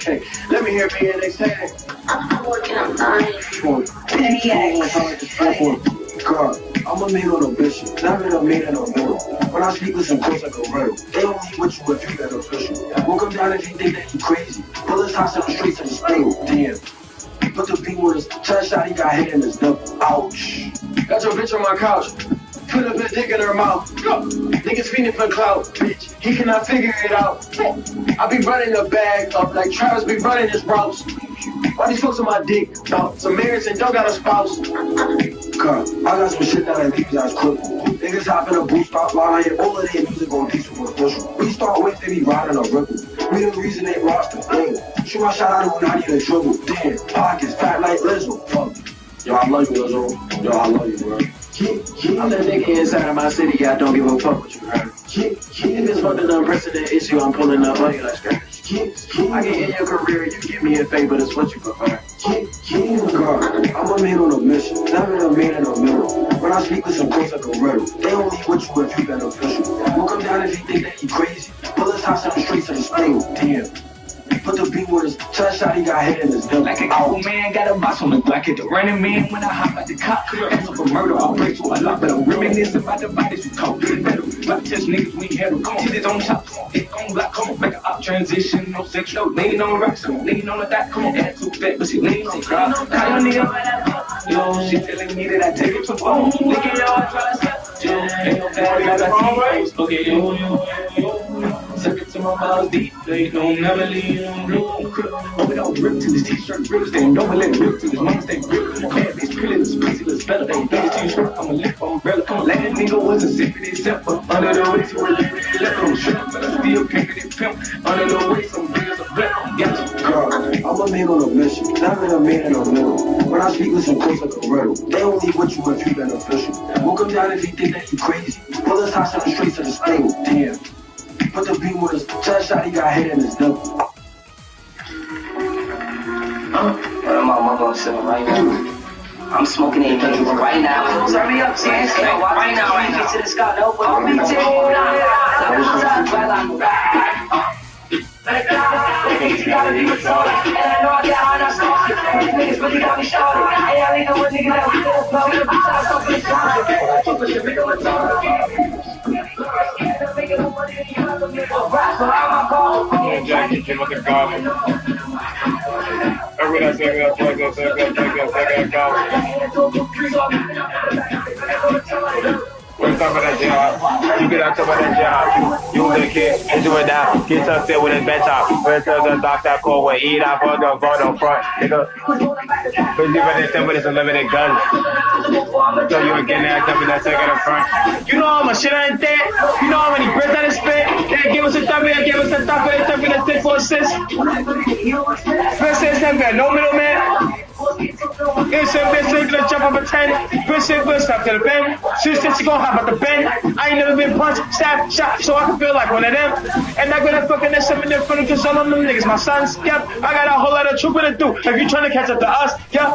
chain. Let me hear me and exhale. I'm working on mine. God, I'm a man on a mission, never a man in a middle. When I speak, listen close like a riddle. They don't leave with you if you get official. Won't come down if you think that you crazy. Bullets hot to the streets to the spittle. Damn. Put the beam with his chest shot, he got hit in his nipple. Ouch. Got your bitch on my couch. Put a bit dick in her mouth. Go. Niggas feeding for clout. Bitch, he cannot figure it out. I be running the bag up like Travis be running his routes. Why these folks on my dick? Some marriage and don't got a spouse. God, I got some shit that I leave guys quick. Niggas hop in a booth, stop lying. All of their music on diesel for official. We start with, they be riding a ripple. We the reason they roster. Damn. Shoot my shot out of not even trouble. Damn. Pockets fat like Lizzo. Fuck. Yo, I love you, Lizzo. Yo, I love you, bro. I'm that nigga inside of my city. I don't give a fuck what you heard. If it's for the unprecedented issue, I'm pulling up on you like scratch. I can end your career, you give me a favor, that's what you prefer. God, I'm a man on a mission, never a man in a middle. When I speak, listen close like a riddle. They don't leave with you if you get official. Won't come down if you think that you crazy. Bullets hot to the streets to the spittle. Damn. Put the beam with his chest shot, he got hit in his nipple. Like a cool man, got a box on the block. Hit the running man when I hop out the cop. That's for murder, I'll break to a lot. But I'm reminiscing about the bodies we caught. Better about test niggas we had them. Come on, titties on top. It gon' block, come on, make an up transition. No sex, no lean on rocks. I'm lean on the dot. Come on, add too fat, but she lean on crowd. Call your nigga right out. Yo, she telling me that I take it too far. Look at y'all, try to step. Yo, ain't no bad, like I see. Okay, yo. Suck it to my balls deep, they don't never leave on blue. Oh, we don't rip to this t-shirt rips, they don't let it rip to this mama stay rip. Bad bitch, pillies, pussyless, better, they bitch t-shirt, I'm a lip umbrella. Come on, that nigga wasn't sipping it, except for under the waist, where they left on shrimp, but I still pimping it pimp. Under the waist, some niggas are black, yes. God, I'm a man on a mission, never a man in a middle. When I speak, listen close like a riddle. They don't leave with you if you get official. Won't come down if you think that you crazy. Bullets hot to the streets to the spittle. Damn. Put the beam with his chest shot, he got hit in his nipple. What am I gonna say right now? I'm smoking it right now. Turn me up, man. Right now, right now. To the sky, no, but I'm beating. Niggas gotta be retarded, and I know I got on our sauce. Niggas really got me started, and I leave the one nigga that we did a blow. I'm trying to stop for the shot. I keep pushing bigger retarded. Jackie came with the garbage. Every day I say, when you talk about that job, you get out about that job, you the kid, and do it now, get tucked in with his bench top, where the doctor call with eat out for the guard on front, nigga. But you better tell me there's unlimited guns. So you again there, tell me that second up front. You know how much shit I ain't there? You know how many bricks I done spit? They give us a W, they give us a taco, they tell me that 6 for assist. First says them got no middleman. It's a bitch, they gonna jump up a 10. Bitch, they gonna stop to the bend. She said she gonna hop out the bend. I ain't never been punched, stabbed, shot, so I can feel like one of them. And I gonna fucking that 7 in front of cause all of them niggas, my sons, yep. I got a whole lot of trooping to do. If you trying to catch up to us, yep.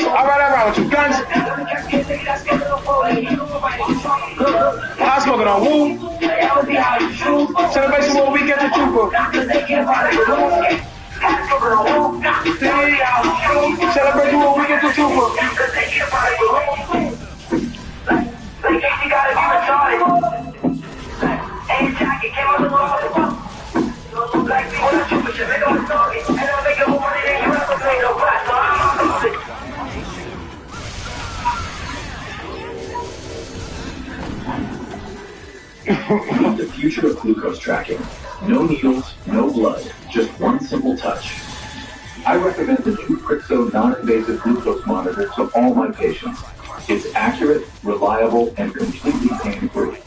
Alright, with your guns. Hot smoking on woo. Celebration when we get the trooper. Celebration when we get the trooper. The future of glucose tracking. No needles, no blood, just one simple touch. I recommend the new Crixo non-invasive glucose monitor to all my patients. It's accurate, reliable, and completely pain-free.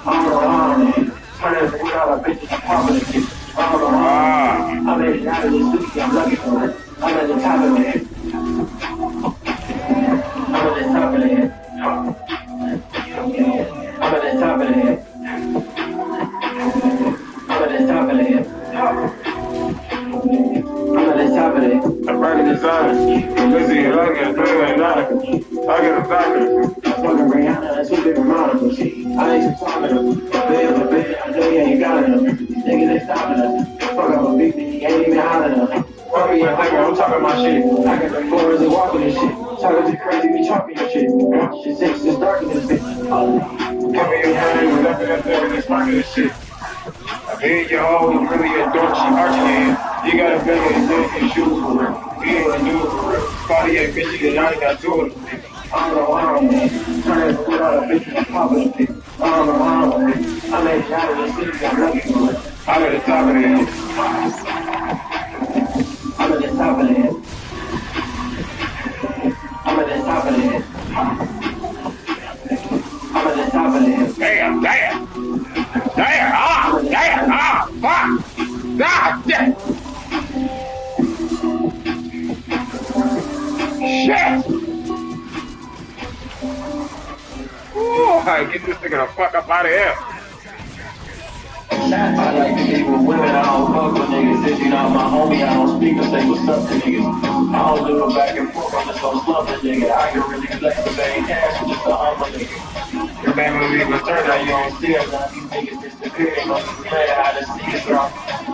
I'm around. Turn every dollar, bitches, I'm popping the shit. I'm around. I'm in and out of this city, I'm lucky for it. I'm at the top of it. I'm at the top of it. I'm at the top of it. I'm at the top of it. I'm at the top of it. I'm burning this out. Lizzie, I get a thing I get a doctor. Fucking Rihanna, that's what they remind us. I ain't stopping them. Bed for bed, I know you ain't got enough. Niggas ain't stopping us. Fuck up a big nigga, he ain't even hollering us. Fuck me, I'm talking my shit. I got the floors and walking and shit. Talking too crazy, me chopping your shit. Shit six, it's dark in this bitch. Give me your hand, we're left in that thing, it's fucking this shit. I mean, your hoe is really a dork, she arching in. You gotta bring it in your shoes for real. You ain't gonna do it for real. Body ain't bitch, you ain't got to it. I'm around, man. Turn it without a bitch, I'm popping the shit. I'm around, man. I'm in and out of the city, I'm lucky for it. I'm at the top of it. I'm at the top of it. I'm at the top of it. I'm at the top of it. Damn, damn. Damn, fuck. God, damn. Shit. Ooh, get this nigga the fuck up out of here. I like to deal with women, I don't fuck with niggas. If you not my homie, I don't speak or say what's up to niggas. I don't do it back and forth, I'm just gon' slump a nigga. I can really flex the bank cash with just a humble nigga. Your man will leave a turn out, you don't see it. Now these niggas disappear, they must be playing how to see us wrong.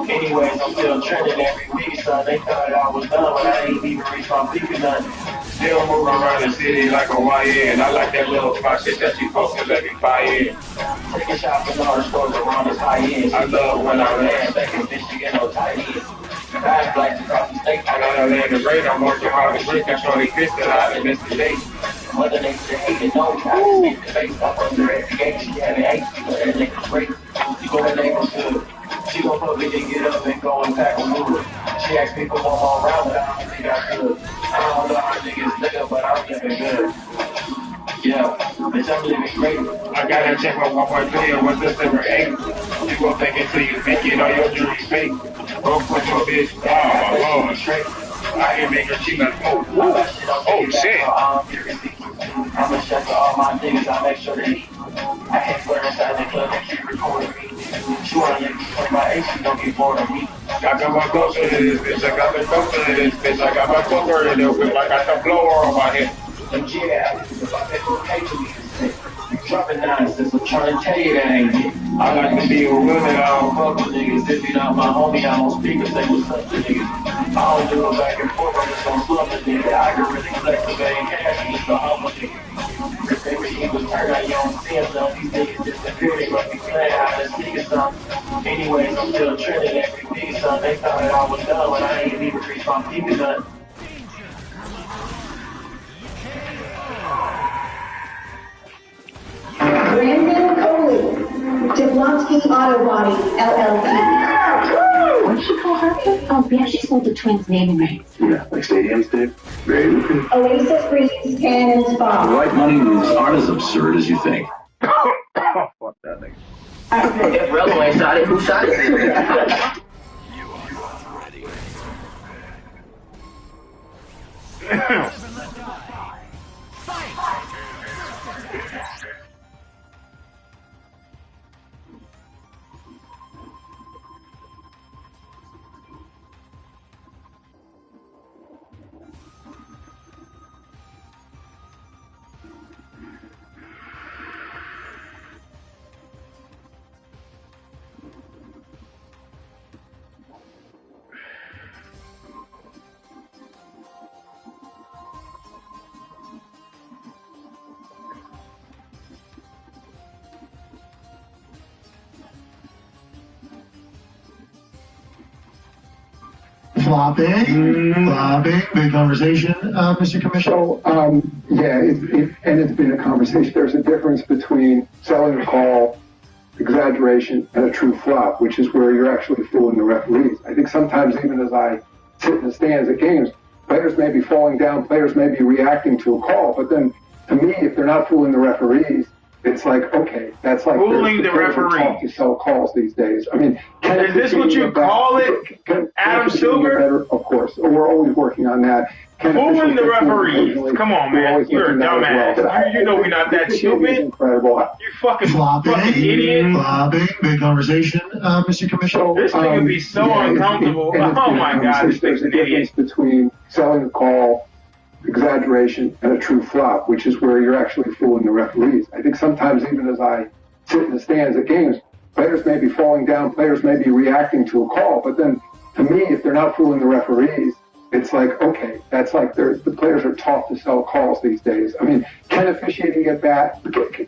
Anyways, I'm still trending every week, son. They thought I was done, but I ain't even reached my peak or nothing. Still moving around the city like a YN. I like that little spot shit that she posted, let me buy in. Taking shots in large stores around this high end. I love when I land. Second bitch, you get no tight ends. Bad flights across the state. I gotta land the rate, I'm working hard to drink. I shorty fist that I done missed the date. Mother nature hating, no time. Speak the face up under every gate. She having hate, but that nigga's great. You go in neighborhood. She gon' probably get up and go and pack a wood. She asked me for one more round, but I don't think I could. I don't know how niggas live, but I'm living good. Yeah, bitch, I'm living great. I gotta check my 1.3 and what's the silver 8. You gon' think it till you make it on your dreams fake. Don't put your bitch, oh my lord. I can make her cheat like, oh shit. I'm a chef to all my niggas, I make sure they eat. I can't put her inside the club and keep recording me. She wanna let me play my ace, she don't get bored of me. I got my closer to this bitch, I got the closer to this bitch, I got my closer in the whip, I got the blower on my head. And yeah, if I bet you pay to me to sit. You dropping nonsense, I'm trying to tell you that ain't it. I like to be a woman, I don't fuck with niggas. If you not my homie, I don't speak or say what's up to niggas. I don't do it back and forth, I'm just gon' slump a nigga. I can really flex the bank cash, I'm just a humble nigga. If they really was turned out, you don't see them, none. These niggas disappear, they must be playing how to sneak or something. Anyways, I'm still trending every week, son. They thought that I was done, but I ain't even reached my peak or nothing. Brandon Coley, Jablonski Auto Body, LLC. What did she call her? Oh, yeah, she sold the Twins naming rights. Yeah, like stadiums did. Very lucrative. Oasis Breeze Can and Spa. The right money moves aren't as absurd as you think. Fuck that nigga. If Rello ain't shot it, who shot it? Flopping, big conversation, Mr. Commissioner. So, yeah, it's been a conversation. There's a difference between selling a call, exaggeration, and a true flop, which is where you're actually fooling the referees. I think sometimes even as I sit in the stands at games, players may be falling down, players may be reacting to a call, but then to me, if they're not fooling the referees, it's like, okay, that's like fooling the referee to sell calls these days. I mean, is this what you call it, Adam Silver? Of course, we're always working on that. Fooling the referees. Come on, man. You're a dumbass. Well. You know we're not that stupid. Incredible. You fucking idiot. Flopping. Big conversation, Mr. Commissioner. This nigga be so uncomfortable. Oh my God, this nigga's an idiot. Between selling a call, exaggeration, and a true flop, which is where you're actually fooling the referees. I think sometimes even as I sit in the stands at games, players may be falling down, players may be reacting to a call, but then to me, if they're not fooling the referees, it's like, okay, that's like the players are taught to sell calls these days. I mean, can officiating get bad?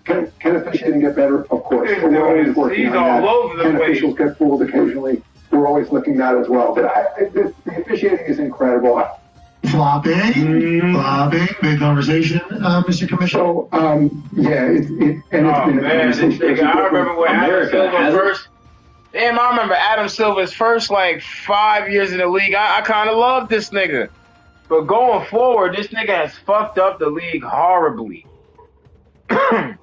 Can officiating get better? Of course. We're always working on that. Over the can place. Officials get fooled occasionally? We're always looking at that as well. But the officiating is incredible. Flopping. Big conversation, Mr. Commissioner. So, yeah, it's been a conversation. I remember when Adam Silver first. Damn, I remember Adam Silver's first like 5 years in the league. I kind of loved this nigga. But going forward, this nigga has fucked up the league horribly. Aside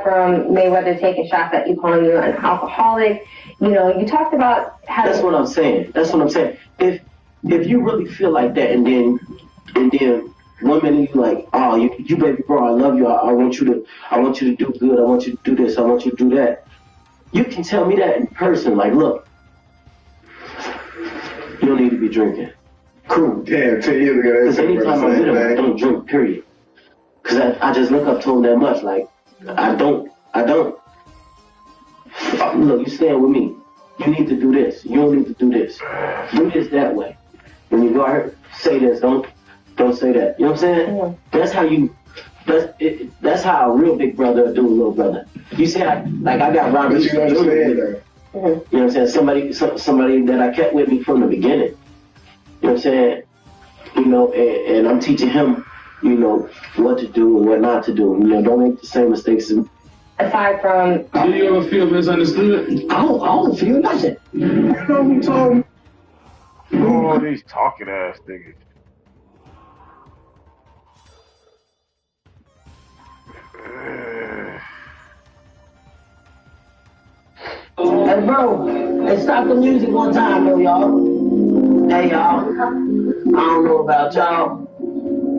from Mayweather taking shots at you, calling you an alcoholic, you know, you talked about how. That's what I'm saying. If you really feel like that, and then 1 minute you like, oh, you baby bro, I love you. I want you to do good. I want you to do this. I want you to do that. You can tell me that in person, like, look, you don't need to be drinking. Cool. Damn, 10 years ago, because anytime I'm with him, I don't drink, period. Because I just look up to him that much. Like, I don't. Look, you stand with me. You need to do this. You don't need to do this. Do this that way. When you go out, say this. Don't say that. You know what I'm saying? Yeah. That's how a real big brother do a little brother. You see, I got Robert. You know what I'm saying? Somebody that I kept with me from the beginning. You know what I'm saying? You know, and I'm teaching him, you know, what to do and what not to do. You know, don't make the same mistakes. Aside from. Do you ever feel misunderstood? I don't feel nothing. You know who told me? Oh, these talking ass niggas. Hey, bro, hey, stop the music one time, though, y'all. Hey, y'all. I don't know about y'all,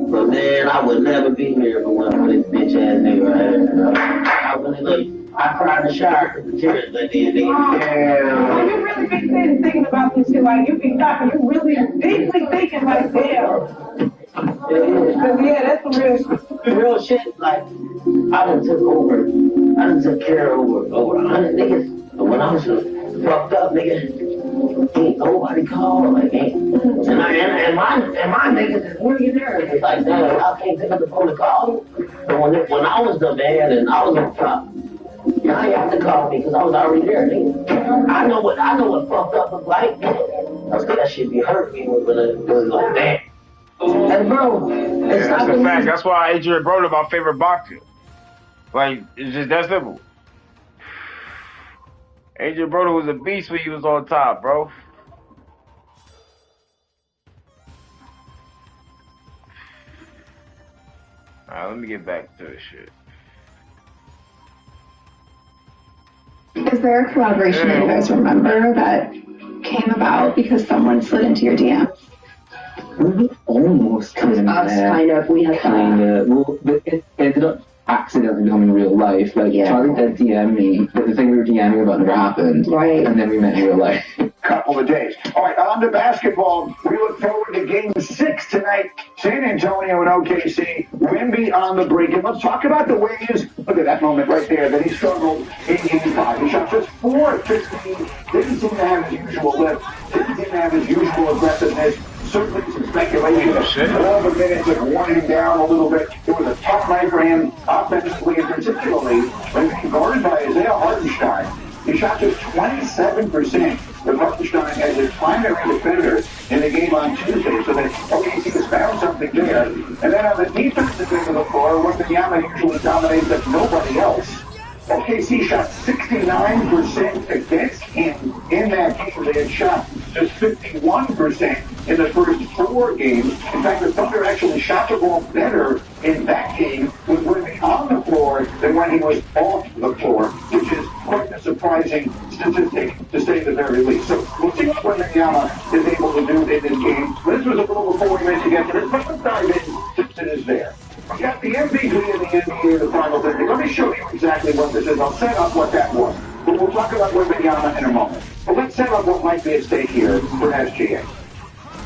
but man, I would never be here if it wasn't for this bitch ass nigga right here. I cried in the shower because the tears that did. Well, you really be sitting thinking about this shit, like you be talking, you really deeply thinking like, damn. Yeah, that's some real shit. Like, I done took care of over 100 niggas. But when I was fucked up, nigga, ain't nobody called. Like, and my niggas is working there. It's like, damn, I can't pick up the phone to call you. But when I was the man and I was on top, now you have to call me because I was already there, nigga. I know what fucked up look like. That shit be hurt me when it was like that. And bro, that's a fact. That's why Adrian Broner my favorite boxer. Like, it's just that simple. Adrian Broner was a beast when he was on top, bro. Alright, let me get back to this shit. Is there a collaboration that you guys remember that came about because someone slid into your DMs? Almost kind of. We had well, it ended up accidentally becoming real life. Like, Charlie did DM me, but the thing we were DMing about never happened. Right. And then we met in real life. Couple of days. All right, on to basketball. We look forward to Game 6 tonight. San Antonio and OKC. Wemby on the break. And let's talk about the ways. Look at that moment right there that he struggled in Game 5. He shot just 4 of 15. Didn't seem to have his usual lift. Didn't seem to have his usual aggressiveness. Certainly some speculation. 11 minutes of winding down a little bit. It was a tough night for him offensively, and particularly when being guarded by Isaiah Hartenstein. He shot just 27% with Hartenstein as his primary defender in the game on Tuesday. So that OKC has found something there. And then on the defensive end of the floor, Wembanyama usually dominates like nobody else. OKC shot 69% against him in that game. They had shot just 51% in the first 4 games. In fact, the Thunder actually shot the ball better in that game with Wemby stay on the floor than when he was off the floor, which is quite a surprising statistic, to say the very least. So we'll see what Wembanyama is able to do in this game. This was a little before we meant to get to this, but let's dive in since it is there. We got the MVP in the NBA, the final 30. Let me show you exactly what this is. I'll set up what that was. But we'll talk about Wembanyama in a moment. But let's set up what might be at stake here for SGA.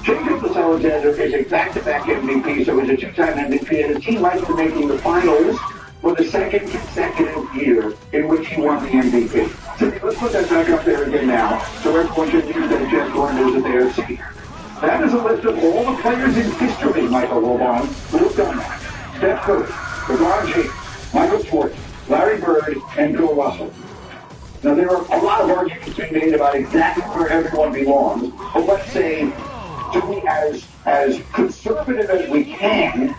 Shai Gilgeous-Alexander is a back-to-back MVP, so he's a two-time MVP, and his team might be making the finals for the second consecutive year in which he won the MVP. So let's put that back up there again now, so everyone can use that chance to learn that they are seeing. That is a list of all the players in history, Michael Robon, who have done that. Steph Curry, LeBron James, Michael Jordan, Larry Bird, and Bill Russell. Now, there are a lot of arguments being made about exactly where everyone belongs, but let's say, to be as conservative as we can,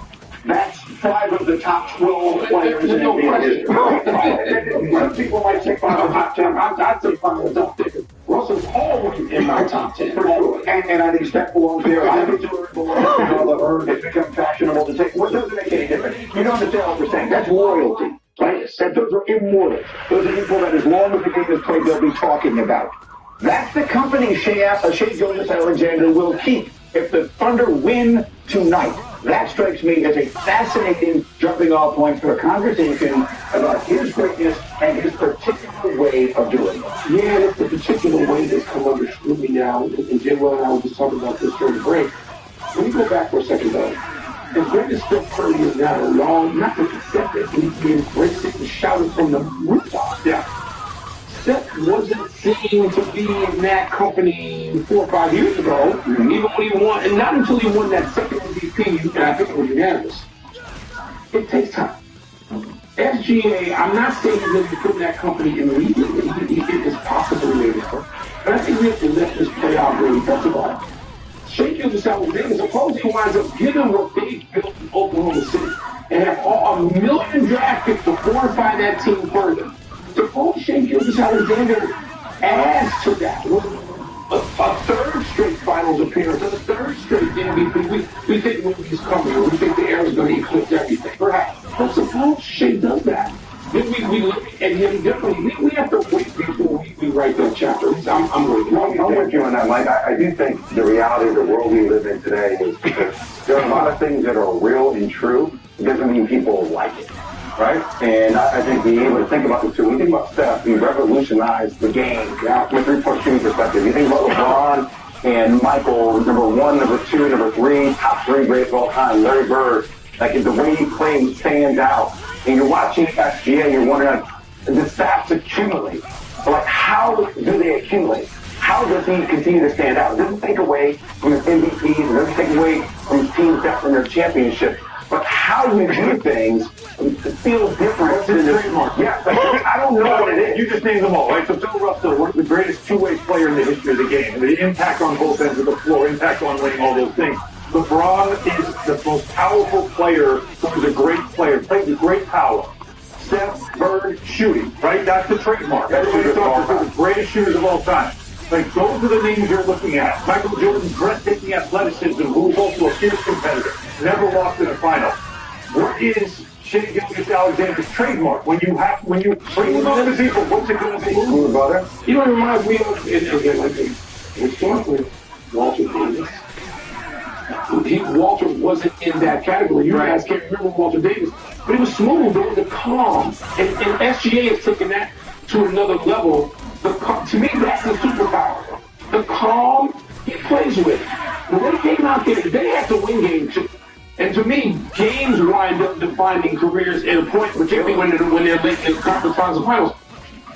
that's 5 of the top 12 players in NBA history. Some people might say 5 of the top 10. I'd say 5 of the top 10. Russell's always in my top 10. For sure. And I think Steph belongs there. I think Jordan belongs there. It's become fashionable to say, well, it doesn't make any difference. You don't understand what we're saying. That's loyalty. Right? That those are immortal. Those are people that as long as the game is played, they'll be talking about. That's the company Shai Gilgeous-Alexander will keep if the Thunder win tonight. That strikes me as a fascinating jumping-off point for a conversation about his greatness and his particular way of doing it. Yeah, it's the particular way that's come under scrutiny now. And Jim Will and I were just talking about this during the break. When you go back for a second, though, as great as Steph Curry is now, we all not just accept it, we embrace it and shout it from the rooftops. Yeah. Steph wasn't seen to be in that company 4 or 5 years ago, even when he won, and not until he won that second MVP, and I think it was unanimous. It takes time. SGA, I'm not saying he's going to be put in that company immediately. It is possible later. But I think we have to let this play out really. First of all, Shai Gilgeous-Alexander, suppose he winds up giving what they built in Oklahoma City and have a million draft picks to fortify that team further. Suppose Shai Gilgeous-Alexander adds to that with a third straight finals appearance, a third straight MVP. We think Wemby's coming, or we think the air is going to eclipse everything. Perhaps. But suppose Shai does that. Then we look at him differently. We have to wait before we write that chapter. I'm with you on that, Mike. I do think the reality of the world we live in today is because there are a lot of things that are real and true. It doesn't mean people like it. Right? And I think being able to think about the two. When you think about Steph, he revolutionized the game from a three-point shooting perspective. You think about LeBron and Michael, number 1, number 2, number 3, top 3 greats of all time, Larry Bird. Like the way he plays stands out. And you're watching SGA and you're wondering, the stats accumulate. But like, how do they accumulate? How does he continue to stand out? It doesn't take away from his MVPs. It doesn't take away from his team's depth in their championship. But how you do things feels different. What's his trademark? Yeah, I don't know what it is. You just named them all, right? So Bill Russell, one of the greatest two-way player in the history of the game. The impact on both ends of the floor, impact on winning, all those things. LeBron is the most powerful player who's a great player, plays with great power. Steph, Bird, shooting, right? That's the trademark. Everybody talks about the greatest shooters of all time. Like, those are the names you're looking at. Michael Jordan's breathtaking athleticism, who's also a fierce competitor, never lost in a final. What is Shai Gilgeous-Alexander's trademark? When you bring them up to people, what's it going to be? You know, it reminds me of, historically, Walter Davis. Walter wasn't in that category. You guys can't remember Walter Davis. But it was smooth. There was a calm. And SGA has taken that to another level. To me, that's the superpower. The calm he plays with. When they came out there, they had to win game 2. And to me, games wind up defining careers at a point, particularly when they're late in the conference finals.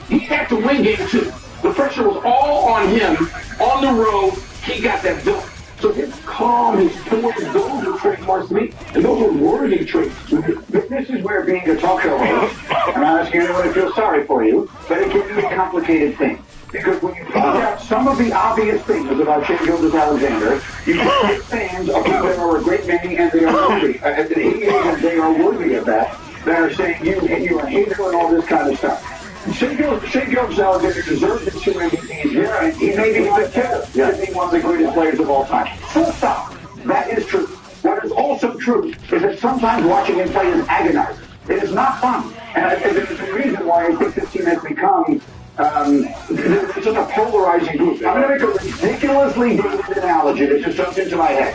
He had to win game 2. The pressure was all on him, on the road. He got that done. So his calm, his poise, those are trademarks to me, and those are worthy traits. This is where being a talk show host, I'm not asking anyone to feel sorry for you, but it can be a complicated thing. Because when you point out some of the obvious things about Shai Gilgeous-Alexander, you can get fans of whom there are a great many, and they are worthy. They are worthy of that are saying you're a hater and all this kind of stuff. Shai Gilgeous-Alexander deserves his 2 MVPs. Yeah, and he may be the killer. Yeah, being one of the greatest players of all time. Full stop. That is true. What is also true is that sometimes watching him play is agonizing. It is not fun. And there's a reason why I think this team has become it's just a polarizing group. I'm going to make a ridiculously dated analogy that just jumps into my head.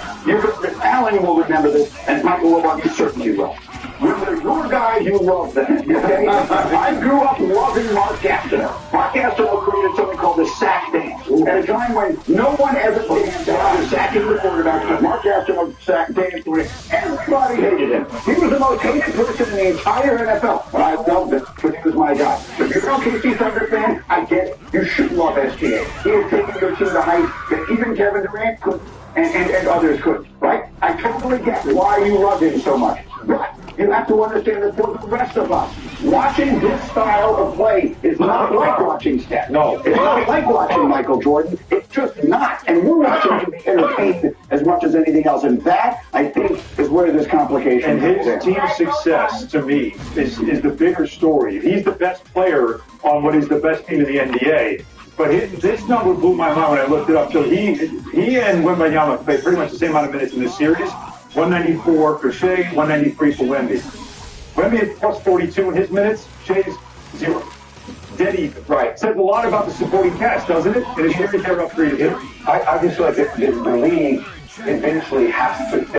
Alan will remember this, and Michael will, you certainly will. When they're your guys, you love them. Okay? I grew up loving Mark Gastineau. Mark Gastineau created something called the sack dance. At a time when no one ever danced after sacking the quarterback, but Mark Gastineau sack danced with everybody hated him. He was the most hated person in the entire NFL. And I loved it, because he was my guy. If you're an OKC Thunder fan, I get it. You should love SGA. He has taken your team to heights that even Kevin Durant could, and others could. Right? I totally get why you love him so much. But you have to understand that for the rest of us, watching this style of play is not like watching Steph. No. It's not like watching Michael Jordan. It's just not. And we're watching him be entertained as much as anything else. And that, I think, is where this complication is. And his team's success, to me, is the bigger story. He's the best player on what is the best team in the NBA. But this number blew my mind when I looked it up. So he and Wembanyama played pretty much the same amount of minutes in this series. 194 for Shea, 193 for Wemby. Wemby had plus 42 in his minutes, Shea's 0. Dead even. Right. Says a lot about the supporting cast, doesn't it? And it's very fair up 3-2. I just feel like the league eventually has to